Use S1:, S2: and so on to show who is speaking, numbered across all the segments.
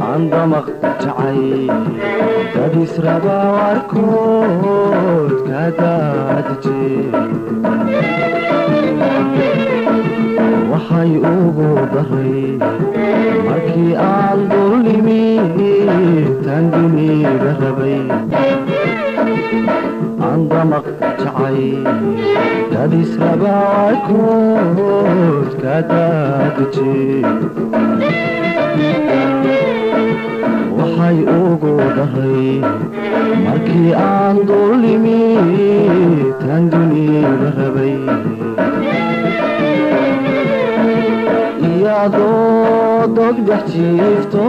S1: عندما اقتعي تبيس ربا واركود كدادجي waxay ugu daray markii aan dulimi tanginiga rabay عندما اقتعي تبيس ربا واركود كدادجي waxay ugu daray markii aan dulimi tanginiga rabay iyadoo dogdhex jiifto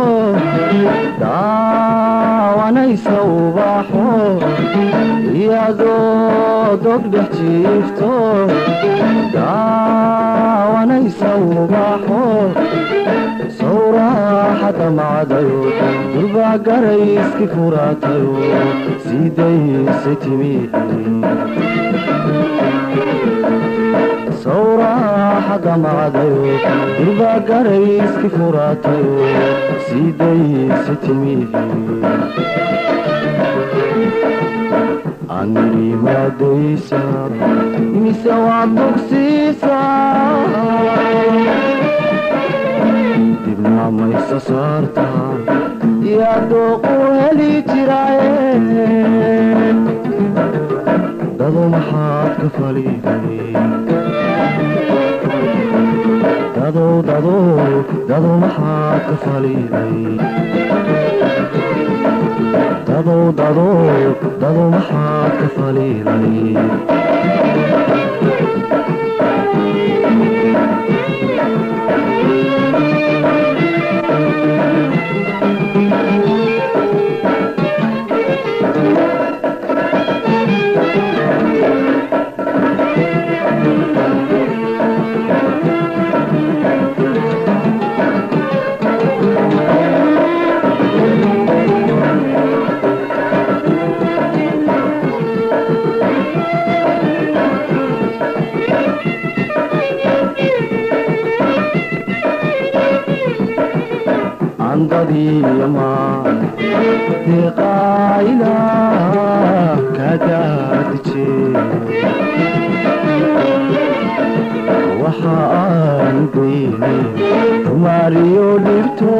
S1: daawanaysa ubaxo iyadoo dogdhex jiifto daawanaysa ubaxo sawraxada macdayo durbaa garayski furaatayo sidayse timi sawraxada macdayo durbaa garayski furaatayo sidayse timi aniri maadaysa mise waa dugsiisa dibna maysa saartaan yaa dooqu heli jiraaye dado maxaad ka faliday dado maxaad ka faliday dado maxaad ka faliday عندما تقايلا كدادجي وحان بيني تماريو ديرتو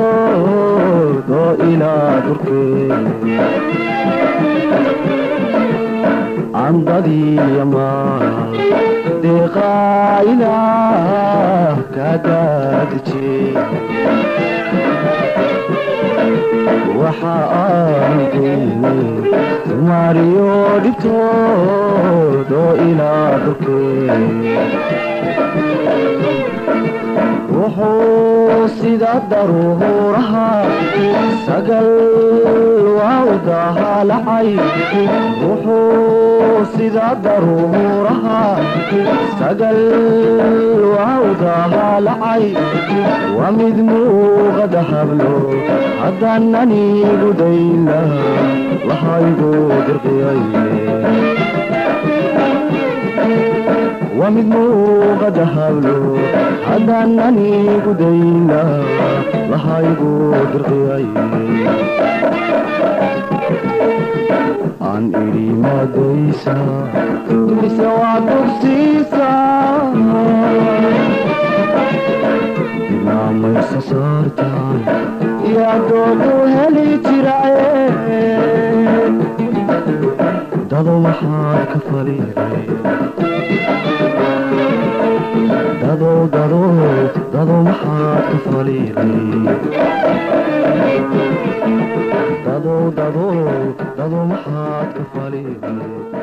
S1: دو إلى دركي عندما تقايلا كدادجي waxaan geynay tumaariyo dhibtoodo ilaa dulkee wuxuu sida daruuraha sagal waa u dahaalacay wuxuu sida daruuraha sagal waa u dahaalacay waa mid muuqada hablo haddaan anigu dayla waxaygu dirqiyaye waa mid muuqada hablo haddaan anigu dayla waxaygu dirqiyaye aan idhi maadaysa mise waa dugsiisa dibnaamaysa saartaan yaa doogu heli jiraaye dado maxaad ka faliday dado maxaad ka faliday dado maxaad ka faliday